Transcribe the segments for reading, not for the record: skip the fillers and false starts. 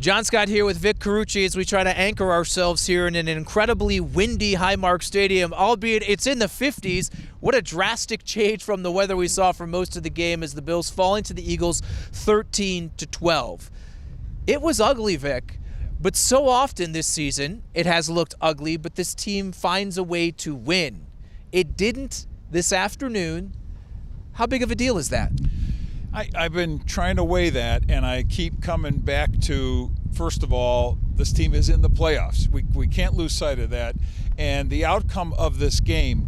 John Scott here with Vic Carucci as we try to anchor ourselves here in an incredibly windy Highmark Stadium, albeit it's in the 50s. What a drastic change from the weather we saw for most of the game as the Bills falling to the Eagles 13-12. It was ugly, Vic, but so often this season it has looked ugly, but this team finds a way to win. It didn't this afternoon. How big of a deal is that? I've been trying to weigh that, and I keep coming back to, first of all, this team is in the playoffs. We can't lose sight of that. And the outcome of this game,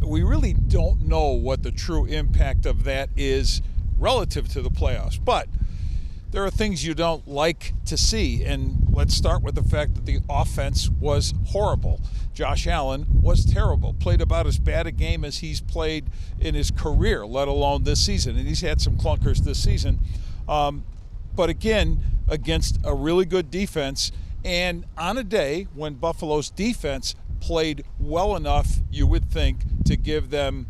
we really don't know what the true impact of that is relative to the playoffs. But there are things you don't like to see, and let's start with the fact that the offense was horrible. Josh Allen was terrible, played about as bad a game as he's played in his career, let alone this season, and he's had some clunkers this season. But again, against a really good defense, and on a day when Buffalo's defense played well enough, you would think, to give them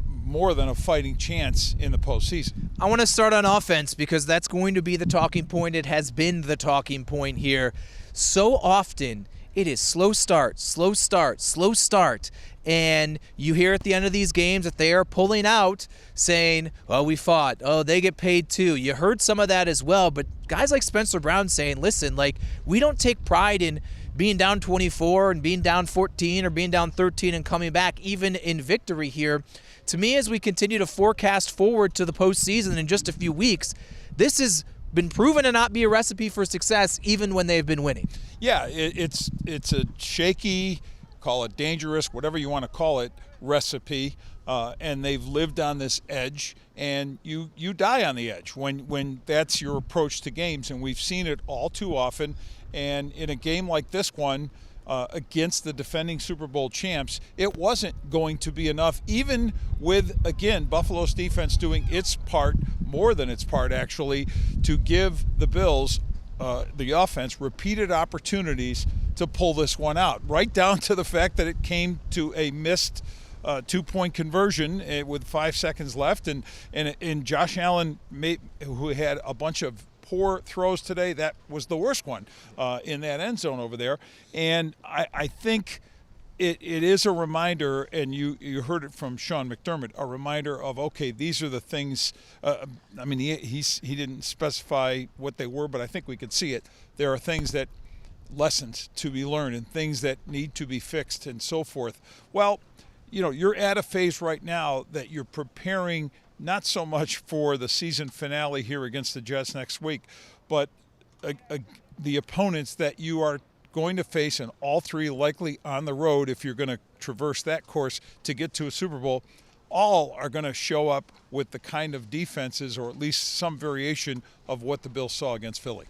more than a fighting chance in the postseason. I want to start on offense because that's going to be the talking point. It has been the talking point here. So often it is slow start, slow start, slow start. And you hear at the end of these games that they are pulling out saying, oh, we fought. Oh, they get paid too. You heard some of that as well. But guys like Spencer Brown saying, listen, like, we don't take pride in being down 24 and being down 14 or being down 13 and coming back even in victory here. To me, as we continue to forecast forward to the postseason in just a few weeks, this has been proven to not be a recipe for success even when they've been winning. Yeah, it's a shaky, call it dangerous, whatever you want to call it, recipe, and they've lived on this edge, and you die on the edge when that's your approach to games, and we've seen it all too often. And in a game like this one, against the defending Super Bowl champs, it wasn't going to be enough, even with, again, Buffalo's defense doing its part, more than its part actually, to give the Bills, the offense, repeated opportunities to pull this one out, right down to the fact that it came to a missed two-point conversion with 5 seconds left, and Josh Allen, who had a bunch of poor throws today, that was the worst one in that end zone over there. And I think it is a reminder, and you heard it from Sean McDermott, a reminder of, okay, these are the things. I mean, he didn't specify what they were, but I think we could see it. There are things that, lessons to be learned and things that need to be fixed and so forth. Well, you're at a phase right now that you're preparing not so much for the season finale here against the Jets next week, but the opponents that you are going to face, and all three likely on the road if you're going to traverse that course to get to a Super Bowl, all are going to show up with the kind of defenses, or at least some variation of what the Bills saw against Philly.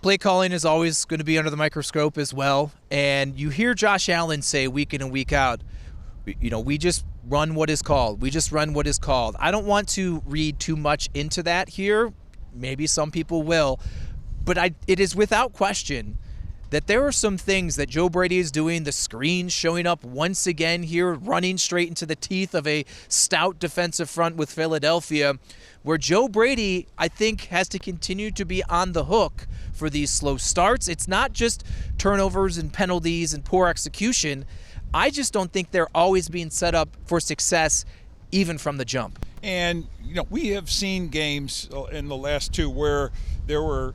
Play calling is always going to be under the microscope as well, and you hear Josh Allen say week in and week out, we just run what is called. We just run what is called. I don't want to read too much into that here. Maybe some people will. But it is without question that there are some things that Joe Brady is doing, the screens showing up once again here, running straight into the teeth of a stout defensive front with Philadelphia, where Joe Brady, I think, has to continue to be on the hook for these slow starts. It's not just turnovers and penalties and poor execution. I just don't think they're always being set up for success, even from the jump. And, we have seen games in the last two where there were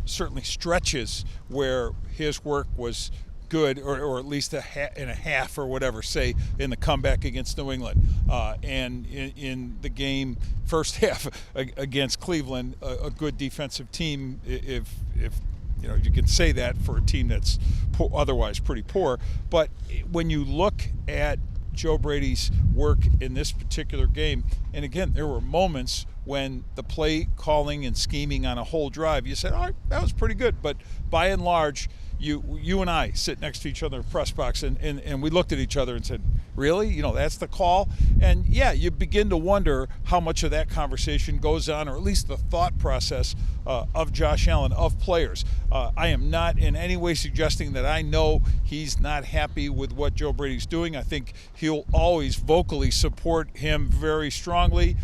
certainly stretches where his work was good, or at least in a half or whatever, say, in the comeback against New England. And in the game, first half against Cleveland, a good defensive team, if you can say that for a team that's otherwise pretty poor. But when you look at Joe Brady's work in this particular game, and again, there were moments when the play calling and scheming on a whole drive, you said, all right, that was pretty good. But by and large, you and I sit next to each other in the press box, and we looked at each other and said, really? That's the call? And yeah, you begin to wonder how much of that conversation goes on, or at least the thought process of Josh Allen, of players. I am not in any way suggesting that I know he's not happy with what Joe Brady's doing. I think he'll always vocally support him very strongly.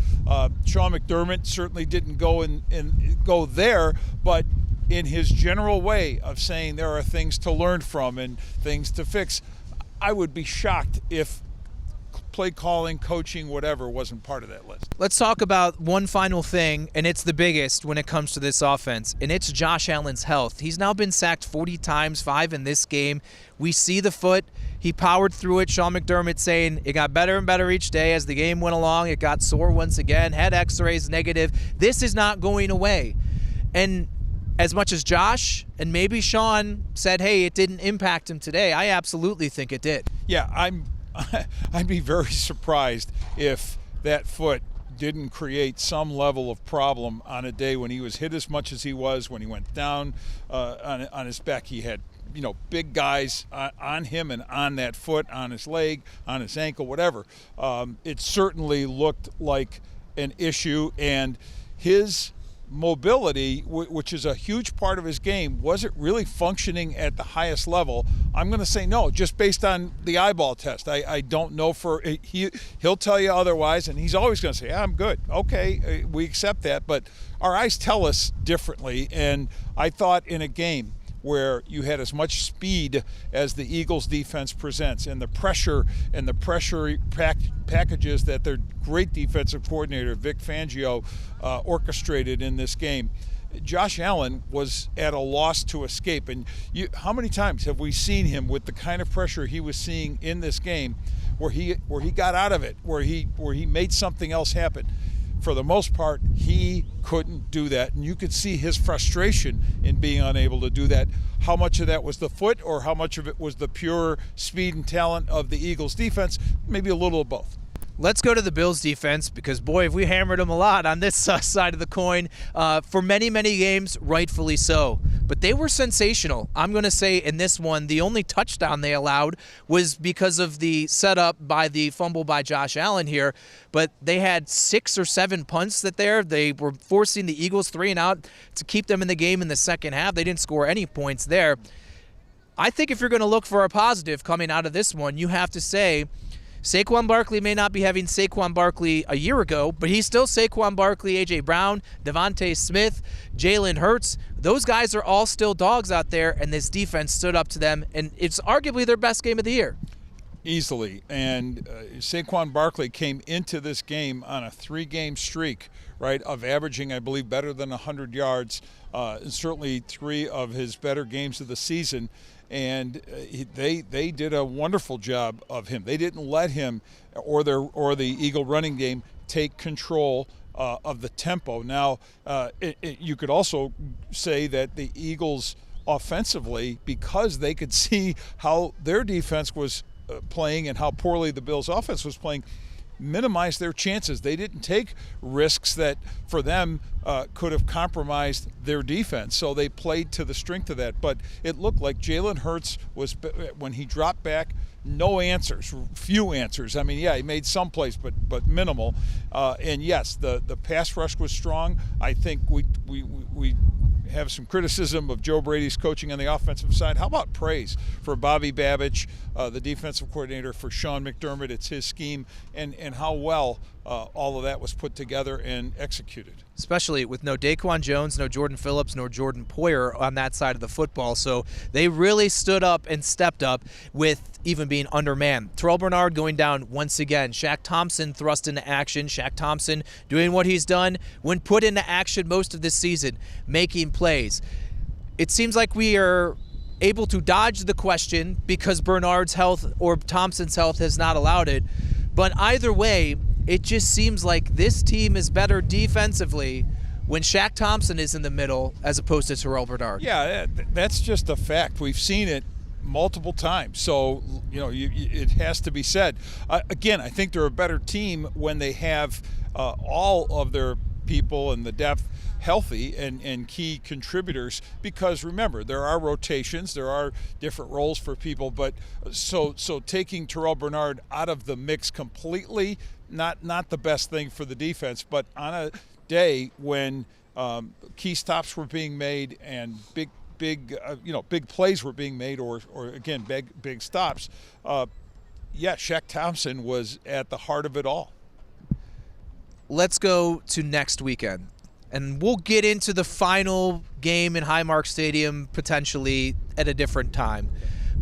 Sean McDermott certainly didn't go there, but in his general way of saying there are things to learn from and things to fix, I would be shocked if play calling, coaching, whatever wasn't part of that list. Let's talk about one final thing, and it's the biggest when it comes to this offense, and it's Josh Allen's health. He's now been sacked 40 times, 5 in this game. We see the foot. He powered through it. Sean McDermott saying it got better and better each day as the game went along. It got sore once again. Had x-rays negative. This is not going away. And as much as Josh and maybe Sean said, hey, it didn't impact him today, I absolutely think it did. Yeah, I'd be very surprised if that foot didn't create some level of problem on a day when he was hit as much as he was, when he went down on his back. He had, big guys on him and on that foot, on his leg, on his ankle, whatever. It certainly looked like an issue, and his mobility, which is a huge part of his game, wasn't really functioning at the highest level. I'm going to say no, just based on the eyeball test. I don't know he'll tell you otherwise, and he's always going to say, yeah, I'm good. Okay, we accept that, but our eyes tell us differently, and I thought in a game where you had as much speed as the Eagles defense presents and the pressure packages that their great defensive coordinator, Vic Fangio, orchestrated in this game, Josh Allen was at a loss to escape. And how many times have we seen him with the kind of pressure he was seeing in this game where he got out of it, where he made something else happen? For the most part, he couldn't do that. And you could see his frustration in being unable to do that. How much of that was the foot, or how much of it was the pure speed and talent of the Eagles defense? Maybe a little of both. Let's go to the Bills defense, because, boy, have we hammered them a lot on this side of the coin. For many, many games, rightfully so. But they were sensational. I'm going to say in this one, the only touchdown they allowed was because of the setup by the fumble by Josh Allen here. But they had 6 or 7 punts they were forcing the Eagles 3 and out to keep them in the game in the second half. They didn't score any points there. I think if you're going to look for a positive coming out of this one, you have to say Saquon Barkley may not be having Saquon Barkley a year ago, but he's still Saquon Barkley, A.J. Brown, Devontae Smith, Jalen Hurts. Those guys are all still dogs out there, and this defense stood up to them, and it's arguably their best game of the year. Easily. And Saquon Barkley came into this game on a 3-game streak, right, of averaging, I believe, better than 100 yards, and certainly 3 of his better games of the season. And they did a wonderful job of him. They didn't let him or the Eagle running game take control of the tempo. Now, you could also say that the Eagles offensively, because they could see how their defense was playing and how poorly the Bills' offense was playing, minimize their chances. They didn't take risks that for them could have compromised their defense. So they played to the strength of that. But it looked like Jalen Hurts was, when he dropped back, no answers, few answers. I mean, yeah, he made some plays, but minimal. And yes, the pass rush was strong. I think we have some criticism of Joe Brady's coaching on the offensive side. How about praise for Bobby Babich, the defensive coordinator, for Sean McDermott? It's his scheme, and how well all of that was put together and executed. Especially with no Daquan Jones, no Jordan Phillips, nor Jordan Poyer on that side of the football. So they really stood up and stepped up with even being undermanned. Terrell Bernard going down once again. Shaq Thompson thrust into action. Shaq Thompson doing what he's done when put into action most of this season, making plays. It seems like we are able to dodge the question because Bernard's health or Thompson's health has not allowed it. But either way, it just seems like this team is better defensively when Shaq Thompson is in the middle as opposed to Terrell Bernard. Yeah, that's just a fact. We've seen it multiple times. So, it has to be said. Again, I think they're a better team when they have all of their people and the depth healthy and key contributors, because remember, there are rotations, there are different roles for people, but so taking Terrell Bernard out of the mix completely, not the best thing for the defense. But on a day when key stops were being made and big plays were being made, or again big stops, Shaq Thompson was at the heart of it all. Let's go to next weekend. And we'll get into the final game in Highmark Stadium potentially at a different time.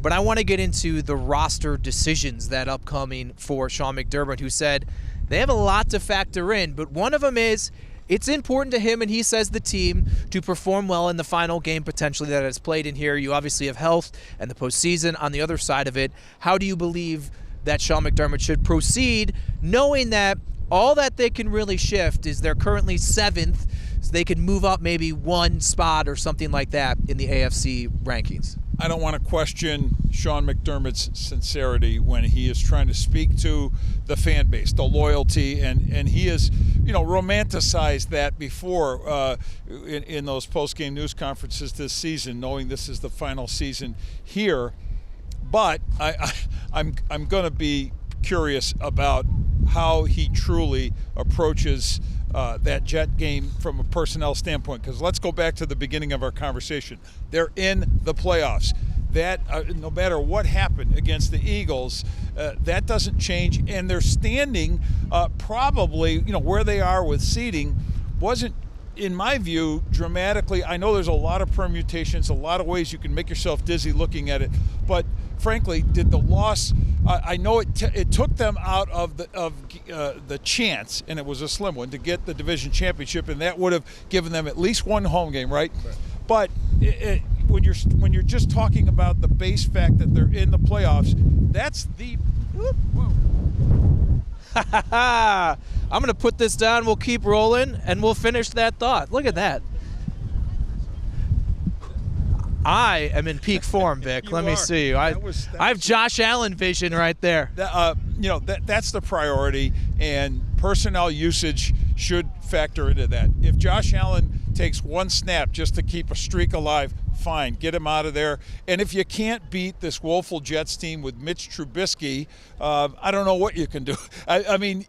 But I want to get into the roster decisions that upcoming for Sean McDermott, who said they have a lot to factor in. But one of them is it's important to him, and he says the team, to perform well in the final game potentially that is played in here. You obviously have health and the postseason on the other side of it. How do you believe that Sean McDermott should proceed, knowing that all that they can really shift is they're currently 7th, so they can move up maybe one spot or something like that in the AFC rankings? I don't want to question Sean McDermott's sincerity when he is trying to speak to the fan base, the loyalty, and he has, romanticized that before in those post-game news conferences this season, knowing this is the final season here. But I'm going to be curious about how he truly approaches that Jet game from a personnel standpoint, because let's go back to the beginning of our conversation. They're in the playoffs. That no matter what happened against the Eagles, that doesn't change, and their standing probably, where they are with seeding, wasn't, in my view, dramatically. I know there's a lot of permutations, a lot of ways you can make yourself dizzy looking at it, but frankly, did the loss? I know it took them out of the chance, and it was a slim one, to get the division championship, and that would have given them at least one home game, right? But when you're just talking about the base fact that they're in the playoffs, that's the. I'm going to put this down. We'll keep rolling, and we'll finish that thought. Look at that. I am in peak form, Vic. Let me see. I have Josh Allen vision right there. That's the priority, and personnel usage should factor into that. If Josh Allen takes one snap just to keep a streak alive, fine, get him out of there. And if you can't beat this woeful Jets team with Mitch Trubisky, I don't know what you can do. I mean,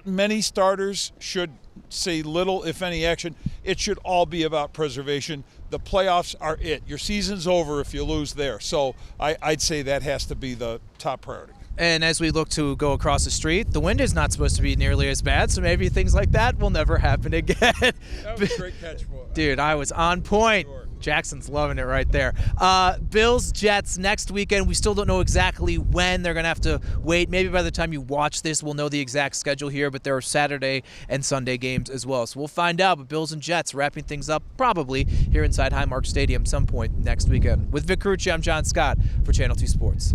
many starters should see little, if any, action. It should all be about preservation. The playoffs are it. Your season's over if you lose there. So I'd say that has to be the top priority. And as we look to go across the street, the wind is not supposed to be nearly as bad, so maybe things like that will never happen again. That was a great catch, boy. Dude, I was on point. Sure. Jackson's loving it right there. Bills, Jets next weekend. We still don't know exactly when. They're going to have to wait. Maybe by the time you watch this, we'll know the exact schedule here, but there are Saturday and Sunday games as well. So we'll find out. But Bills and Jets wrapping things up probably here inside Highmark Stadium some point next weekend. With Vic Carucci, I'm John Scott for Channel 2 Sports.